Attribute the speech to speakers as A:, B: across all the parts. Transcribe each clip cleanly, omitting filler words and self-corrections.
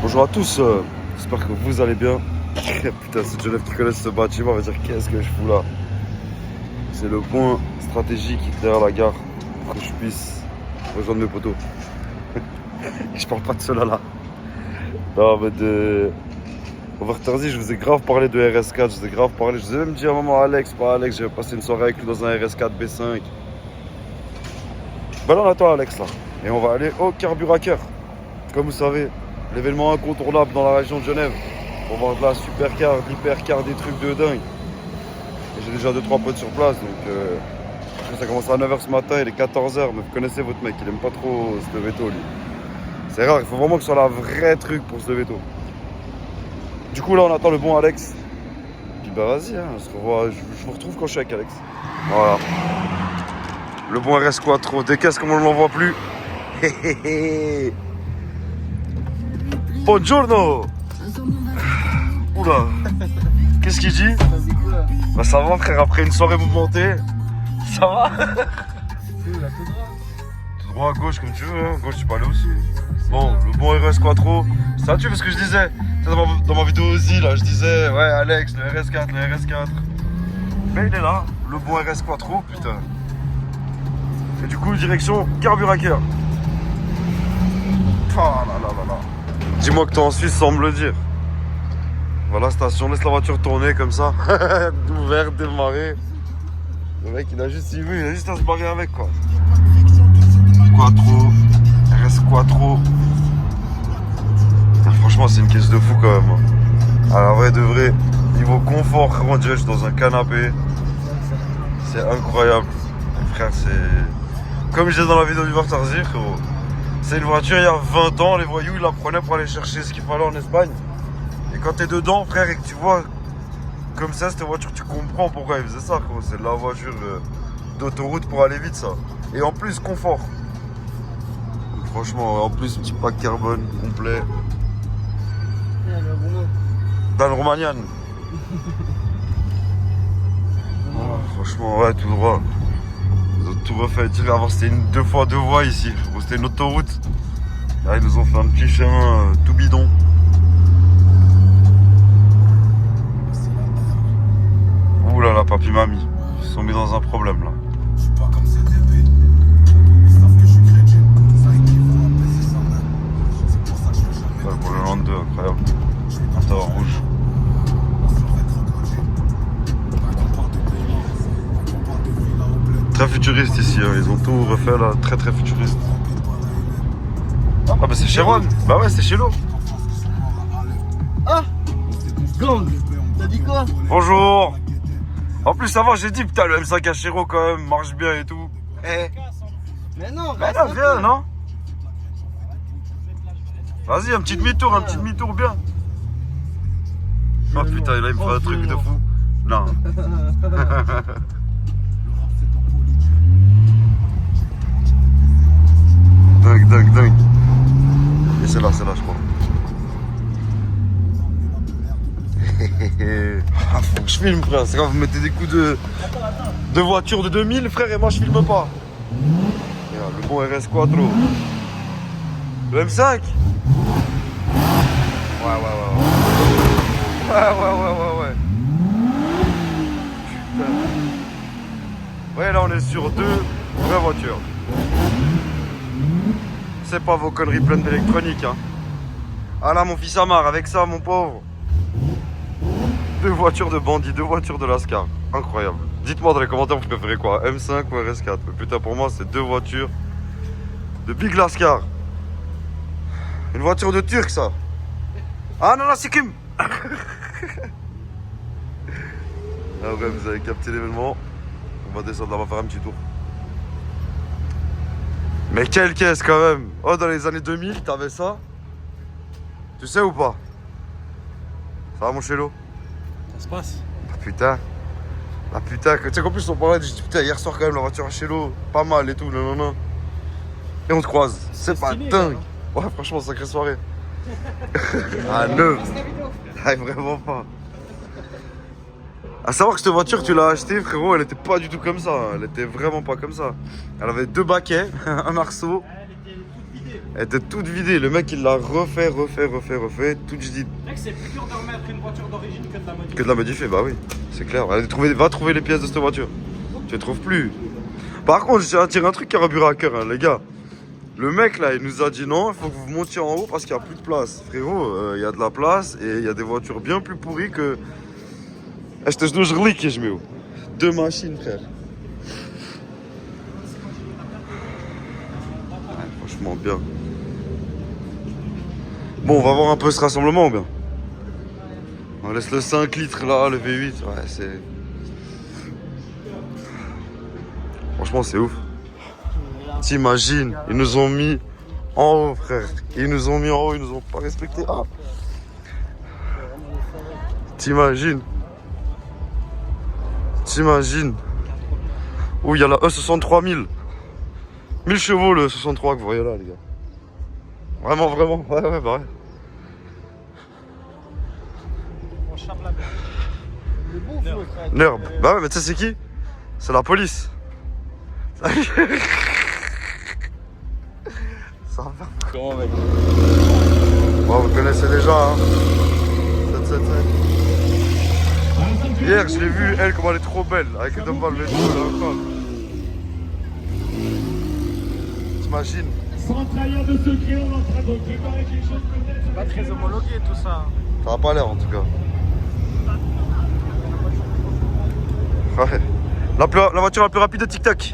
A: Bonjour à tous, j'espère que vous allez bien. Putain, c'est Genève qui connaît ce bâtiment, va dire qu'est-ce que je fous là. C'est le point stratégique derrière la gare pour que je puisse rejoindre mes potos. Je parle pas de cela là. Non, mais de. Overtherzy, je vous ai grave parlé de RS4, je vous ai grave parlé. Je vous ai même dit à un moment, Alex, pas Alex, j'avais passé une soirée avec lui dans un RS4 B5. Ben là, on attend Alex là. Et on va aller au Carburacker. Comme vous savez, l'événement incontournable dans la région de Genève. Pour voir de la supercar, de l'hypercar, des trucs de dingue. Et j'ai déjà 2-3 potes sur place, donc ça commence à 9h ce matin, il est 14h, mais vous connaissez votre mec, il aime pas trop se lever tôt lui. C'est rare, il faut vraiment que ce soit la vraie truc pour se lever tôt. Du coup là on attend le bon Alex. Puis bah vas-y, hein, on se revoit, je vous retrouve quand je suis avec Alex. Voilà. Le bon RS Quattro, des caisses comme on ne l'envoie plus. Buongiorno. Oula. Qu'est-ce qu'il dit? Bah ça va frère, après une soirée mouvementée. Ça va? Tout droit à gauche comme tu veux, hein. Gauche tu peux aller aussi. Bon, le bon RS Quattro. Ça tu fais ce que je disais dans ma vidéo aussi là, je disais ouais Alex, le RS4, le RS4. Mais il est là, le bon RS Quattro, putain. Et du coup direction Carburacker. Oh là là là là. Dis-moi que t'es en Suisse sans me le dire. Voilà, station, laisse la voiture tourner comme ça. Ouvert, démarrer. Le mec il a juste à se barrer avec quoi. Quattro, RS Quattro. Putain, franchement c'est une caisse de fou quand même. À la vraie de vrai, niveau confort, on dirait que je suis dans un canapé. C'est incroyable. Frère, c'est. Comme je disais dans la vidéo du Overtherzy, frérot. C'est une voiture il y a 20 ans, les voyous ils la prenaient pour aller chercher ce qu'il fallait en Espagne. Et quand t'es dedans, frère, et que tu vois comme ça, cette voiture, tu comprends pourquoi ils faisaient ça, frérot. C'est la voiture d'autoroute pour aller vite, ça. Et en plus, confort. Donc, franchement, en plus, petit pack carbone complet. Dans le Romagnan. Franchement, ouais, tout droit. Ils ont tout refait. Tu sais, avant, c'était 2 fois 2 voies ici. C'était une autoroute. Là, ils nous ont fait un petit chemin tout bidon. Ouh là là, papy mamie, ils se sont mis dans un problème là. Ouais, pour le Land 2, incroyable. Un tower rouge. Très futuriste ici, hein. Ils ont tout refait là, très très futuriste. Ah bah c'est chez Ron. Bah ouais, c'est chez l'eau.
B: Ah, gang, t'as dit quoi?
A: Bonjour. En plus ça va, j'ai dit putain le M5 Achero quand même marche bien et tout. Eh.
B: Mais non,
A: Mais non, viens, non? Vas-y, un petit demi-tour bien. Oh putain, là il me fait un truc de fou. Non. Dingue. Et c'est là, je crois. Ah, faut que je filme, frère. C'est quand vous mettez des coups de voiture de 2000, frère, et moi je filme pas. Regarde, le bon RS Quattro. Le M5. Ouais. Putain. Ouais, là on est sur 2 vraies voitures. C'est pas vos conneries pleines d'électronique, hein. Ah là, mon fils Amar, avec ça, mon pauvre. 2 voitures de bandits, 2 voitures de Lascar. Incroyable. Dites-moi dans les commentaires, vous préférez quoi, M5 ou RS4? Mais putain, pour moi, c'est 2 voitures de Big Lascar. Une voiture de Turc, ça. Ah non, c'est Kim. Ah ouais, vous avez capté l'événement. On va descendre là, on va faire un petit tour. Mais quelle caisse quand même. Oh, dans les années 2000, t'avais ça? Tu sais ou pas? Ça va mon chélo?
B: Ça se passe.
A: Ah putain. Ah putain, tu sais qu'en plus on parlait, je dis putain hier soir quand même la voiture à Chélo, pas mal et tout, non. Et on te croise, c'est pas
B: stylé,
A: dingue.
B: Hein.
A: Ouais franchement sacrée soirée. Ah neuf. Ah vraiment pas. À savoir que cette voiture tu l'as achetée frérot, elle était pas du tout comme ça, elle était vraiment pas comme ça. Elle avait 2 baquets, un arceau. Elle était toute vidée. Le mec, il l'a refait, toute jadid.
B: Mec, c'est plus dur de remettre une voiture d'origine que de la modifier.
A: Que de la modifier, bah oui, c'est clair. Va trouver les pièces de cette voiture. Tu les trouves plus. Par contre, je tiens à dire un truc carburateur, hein, les gars. Le mec là, il nous a dit non, il faut que vous montiez en haut parce qu'il n'y a plus de place. Frérot, il y a de la place et il y a des voitures bien plus pourries que. Je te jure, je lis, je mets où. 2 machines, frère. Ouais, franchement, bien. Bon, on va voir un peu ce rassemblement ou bien. On laisse le 5 litres là, le V8. Ouais, c'est. Franchement, c'est ouf. T'imagines, ils nous ont mis en haut, frère. Ils nous ont mis en haut, ils nous ont pas respecté. Ah. T'imagines. Où il y a la E63 1000. 1000 chevaux le 63 que vous voyez là, les gars. Vraiment. Ouais, bah ouais.
B: On chape la merde. Le bouffe,
A: Nerb. Bah ouais, mais tu sais c'est qui? C'est la police. Ça va.
B: Comment, mec?
A: Bon, vous connaissez déjà, hein. 777. Hier, je l'ai vue, elle, comment elle est trop belle, avec les dumbbells, le métro, t'imagines?
C: Sans trahir de secret, on est en train de préparer quelque chose peut-être.
B: C'est pas très homologué tout ça.
A: Ça n'a pas l'air en tout cas. Ouais. La voiture la plus rapide de TikTok.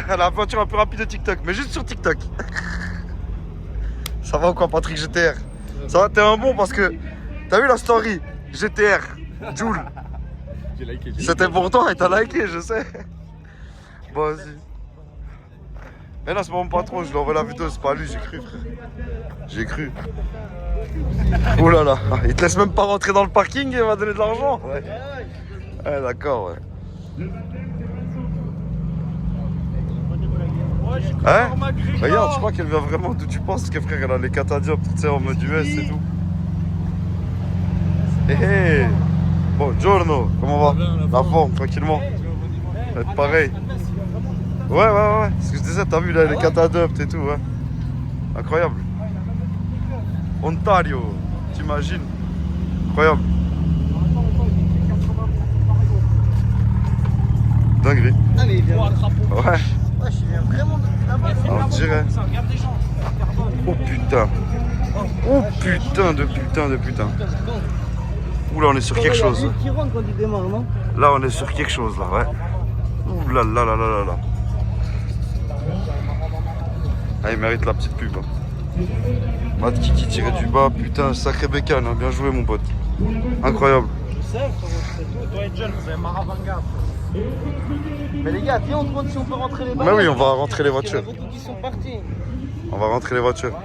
A: La voiture la plus rapide de TikTok, mais juste sur TikTok. Ça va ou quoi, Patrick GTR? Ça va, t'es un bon parce que t'as vu la story GTR, Joule.
B: J'ai liké.
A: C'était pour toi et t'as liké, je sais. Bon, vas-y. Mais non, c'est pas mon patron, je lui envoie la vidéo, c'est pas lui, j'ai cru, frère. J'ai cru. Oh là là, il te laisse même pas rentrer dans le parking et il va donner de l'argent. Ouais. Ouais, d'accord, ouais. Hein? Regarde, je crois qu'elle vient vraiment d'où tu penses que frère, elle a les catadiopes, tu sais, en mode US et tout. Hé hé! Buongiorno, comment va? La forme, tranquillement. Pareil. Ouais, ce que je disais, t'as vu là, les catadiopes et tout, ouais. Incroyable. Ontario, t'imagines? Incroyable. Dinguerie.
B: Ah, mais il vient.
A: Ouais.
B: Ouais, je viens vraiment de là-bas.
A: On dirait.
B: Regarde les gens.
A: Oh putain. Oh putain de putain. Ouh là, on est sur quelque chose.
B: Qui rentre quand il démarre, non?
A: Là, on est sur quelque chose, là, ouais. Ouh là là là là là là. Ah, il mérite la petite pub. Hein. Matt Kiki tiré du bas, putain, sacré bécane, hein. Bien joué, mon pote. Incroyable.
B: Je sais, toi et John, vous avez marre avant-garde. Mais les gars, viens, on demande si on peut rentrer les balles.
A: Mais oui, on va rentrer les voitures.
B: Il y en a beaucoup qui sont partis.
A: On va rentrer les voitures.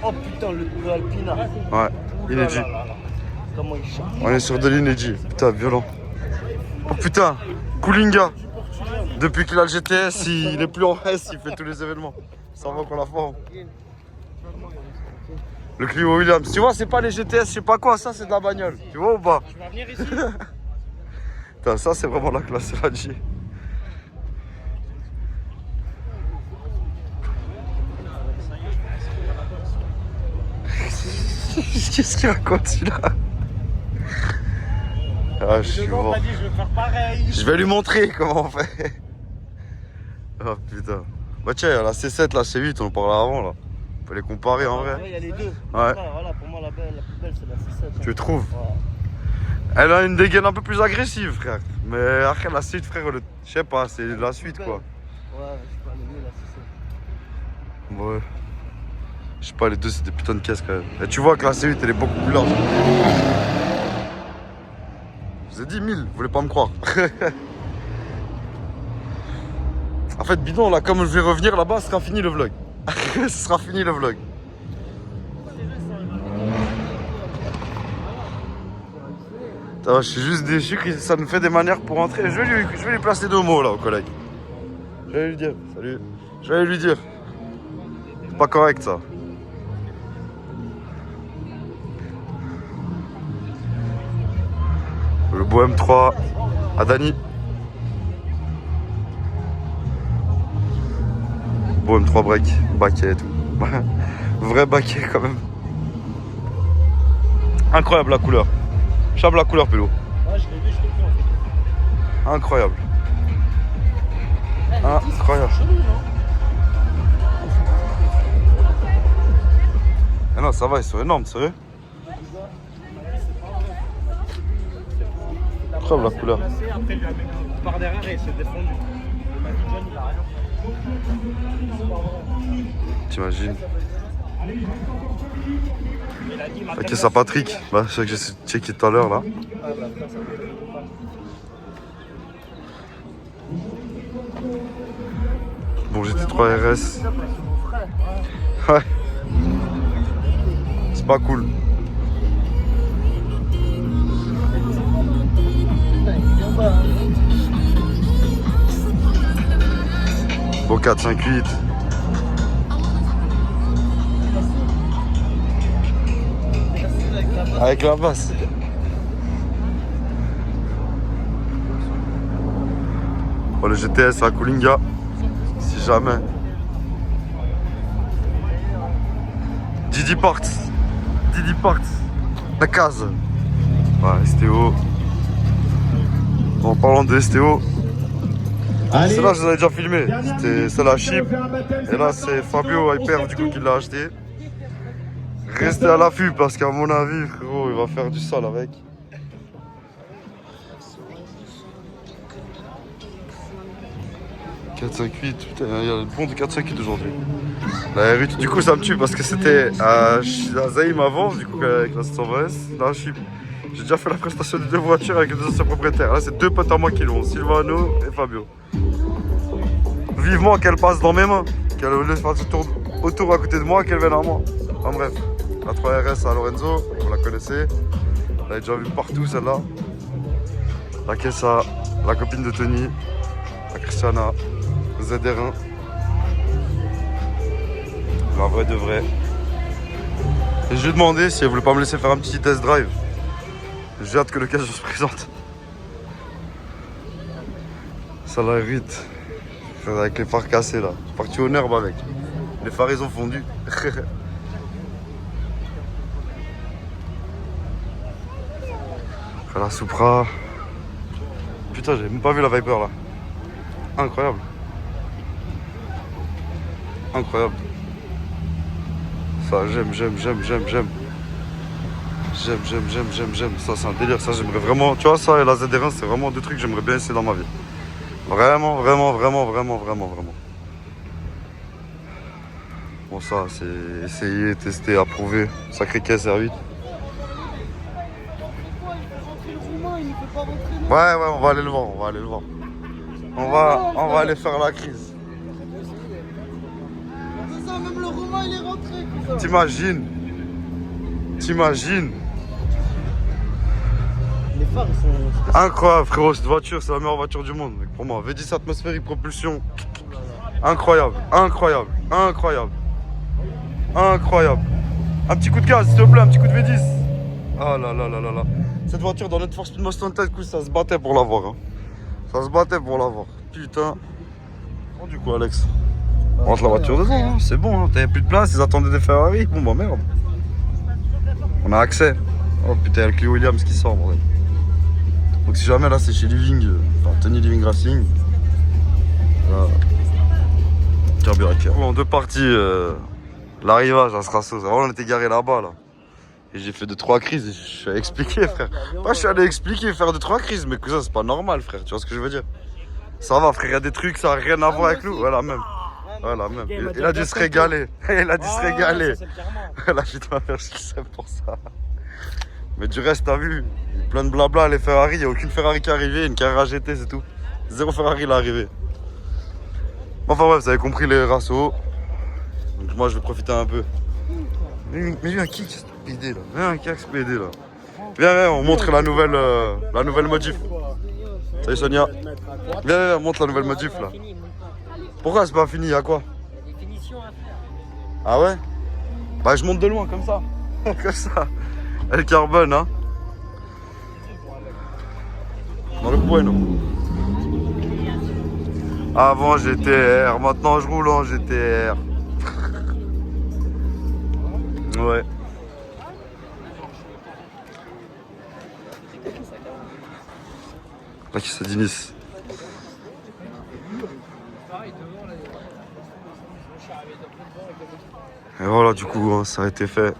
B: Oh putain, le Alpina.
A: Ouais, inédit.
B: Comment il chante.
A: On est sur de l'inédit. Putain, violent. Oh putain, Koulinga. Depuis qu'il a le GTS, il est plus en S, il fait tous les événements. Ça va qu'on la forme. Le Clio Williams. Tu vois, c'est pas les GTS, je sais pas quoi, ça c'est de la bagnole. Tu vois ou pas?
B: Tu vas venir ici?
A: Putain, ça c'est vraiment la classe, c'est la G. Qu'est-ce qu'il raconte celui-là? Ah, je suis mort.
B: T'as dit, je vais faire pareil.
A: Je vais lui montrer comment on fait. Oh putain. Bah tiens, la C7, la C8, on en parlait avant là. On peut les comparer en vrai.
B: Ouais, il y a les deux.
A: Ouais.
B: Voilà, pour moi, la plus belle, c'est la C7.
A: Tu trouves?
B: Ouais.
A: Elle a une dégaine un peu plus agressive, frère. Mais après, la suite, frère, je sais pas, c'est la suite quoi.
B: Ouais, je sais pas, le mieux, la C7.
A: Ouais. Je sais pas, les deux, c'est des putains de caisses quand même. Et tu vois que la C8, elle est beaucoup plus large. Je vous ai dit 1000, vous voulez pas me croire. En fait, bidon, là, comme je vais revenir là-bas, ce sera fini le vlog. Ce sera fini le vlog. Putain, je suis juste déçu que ça nous fait des manières pour rentrer. Je vais lui placer 2 mots là au collègue. Je vais lui dire, salut. Je vais lui dire. C'est pas correct ça. Le beau M3 à Dany. beau M3 break, baquet et tout. Vrai baquet quand même. Incroyable la couleur. Chab la couleur pélo.
B: Ouais, je l'ai vu, je l'ai vu en fait.
A: Incroyable.
B: Les 10,
A: Incroyable.
B: c'est chelou, non?
A: Ah non, ça va, ils sont énormes, sérieux. Incroyable la couleur.
B: Après, il lui a mis par derrière et il s'est défendu. Le mec John, il a rien.
A: T'imagines.
B: Il a dit, il m'a
A: Ok, ça Patrick. Bah, c'est ça que j'ai checké tout à l'heure là.
B: Ah, bah, putain, ça me fait pas.
A: Bon, GT3 RS. Ouais. C'est pas cool. Bon, 4, 5, 8. Avec la basse. Oh, le GTS à Koulinga. Si jamais. Didi Parts. La case. Ouais, STO. En parlant de STO. Celle-là, je vous avais déjà filmé. C'était celle-là chip. Et là, c'est Fabio Hyper du coup qui l'a acheté. Restez à l'affût parce qu'à mon avis, frérot, il va faire du sale avec. « 458, putain, il y a le bon de 458 aujourd'hui. La R8, du coup, ça me tue parce que c'était à Zaïm avant, du coup, avec la 720S. Là, j'ai déjà fait la prestation de 2 voitures avec les 2 anciens propriétaires. Là, c'est 2 potes à moi qui l'ont, Silvano et Fabio. Vivement qu'elle passe dans mes mains, qu'elle laisse faire du tour autour à côté de moi, qu'elle vienne à moi. Enfin bref, la 3RS à Lorenzo, vous la connaissez. Vous l'avez déjà vu partout celle-là. La caisse à la copine de Tony, à Christiana, ZR1. La vraie de vraie. Et je lui ai demandé si elle voulait pas me laisser faire un petit test drive. J'ai hâte que l'occasion se présente. Ça la hérite. Avec les phares cassés là. Je suis parti au herbe avec. Les phares ils ont fondu. La Supra. Putain, j'ai même pas vu la Viper là. Incroyable. Incroyable. Ça, j'aime. J'aime. Ça, c'est un délire. Ça, j'aimerais vraiment. Tu vois, ça et la ZR1, c'est vraiment 2 trucs que j'aimerais bien essayer dans ma vie. Vraiment. Bon, ça, c'est essayer, tester, approuver. Sacré caisse R8. Ouais, on va aller le voir, On va aller faire la crise.
B: Même le Romain, il est rentré, cousin.
A: T'imagines?
B: Les phares, ils sont...
A: Incroyable, frérot, cette voiture, c'est la meilleure voiture du monde, mec, pour moi. V10 atmosphérique, propulsion. Incroyable. Un petit coup de gaz, s'il te plaît, un petit coup de V10. Ah là. Cette voiture dans notre Force Speed Most Wanted, ça se battait pour l'avoir. Hein. Putain. Bon, du coup, Alex, on rentre la voiture dedans, hein. C'est bon, hein. T'avais plus de place, ils attendaient des Ferrari. Bon, bah merde. On a accès. Oh putain, il y a le Clio Williams qui sort, bordel. Donc si jamais là c'est chez Living, enfin Tony Living Racing. Là, carburateur. En 2 parties, l'arrivage à Strasso. Alors on était garé là-bas là. Et j'ai fait 2-3 crises et je suis allé expliquer, frère. Pas je suis allé expliquer, faire 2-3 crises, mais cousin c'est pas normal, frère, tu vois ce que je veux dire. Ça va, frère, il y a des trucs, ça n'a rien à voir avec nous. Voilà, même. Il a dû se régaler. La vie de ma mère, je sais pour ça. Mais du reste, t'as vu, plein de blabla, les Ferrari, il n'y a aucune Ferrari qui est arrivée, une Carrera GT, c'est tout. 0 Ferrari, il est arrivé. Enfin bref, vous avez compris les rassos. Donc moi, je vais profiter un peu. Mais viens, kick SPD là. Viens, on montre la nouvelle modif. Salut Sonia. Viens, on montre la nouvelle modif là. Pourquoi c'est pas fini? Y'a quoi?
D: Il y a des finitions à faire.
A: Ah ouais? Bah je monte de loin comme ça. Comme ça. Elle carbone hein. Dans le bueno. Avant GTR, maintenant je roule en GTR. Ouais. Là qui s'est dit Nice. Et voilà, du coup, hein, ça a été fait.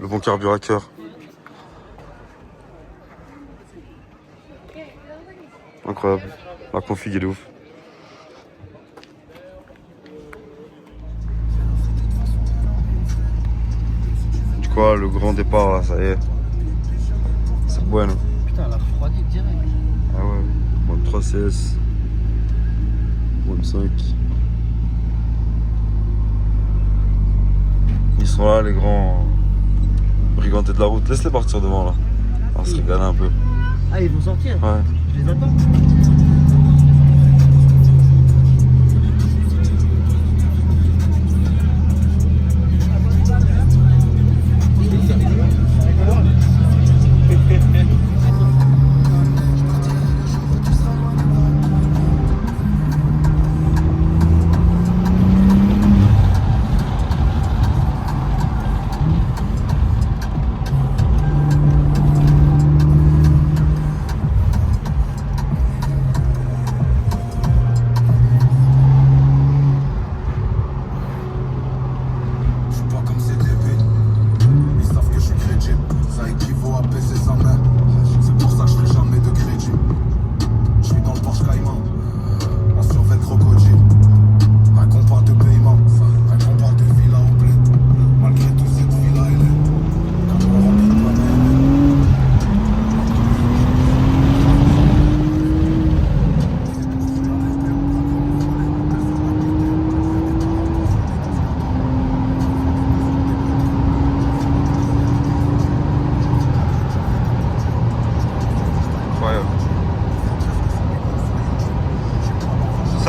A: Le bon carburateur. Incroyable. La config est de ouf. Du coup, le grand départ, là, ça y est. C'est bueno.
B: Putain, elle a refroidi direct.
A: Ah ouais. Moins 3 CS. Moins 5. Ils sont là, les grands brigantés de la route. Laisse-les partir devant, là. On va se régaler un peu.
B: Ah, ils vont sortir?
A: Ouais.
B: Je les attends.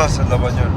A: Ça, c'est de la bagnole.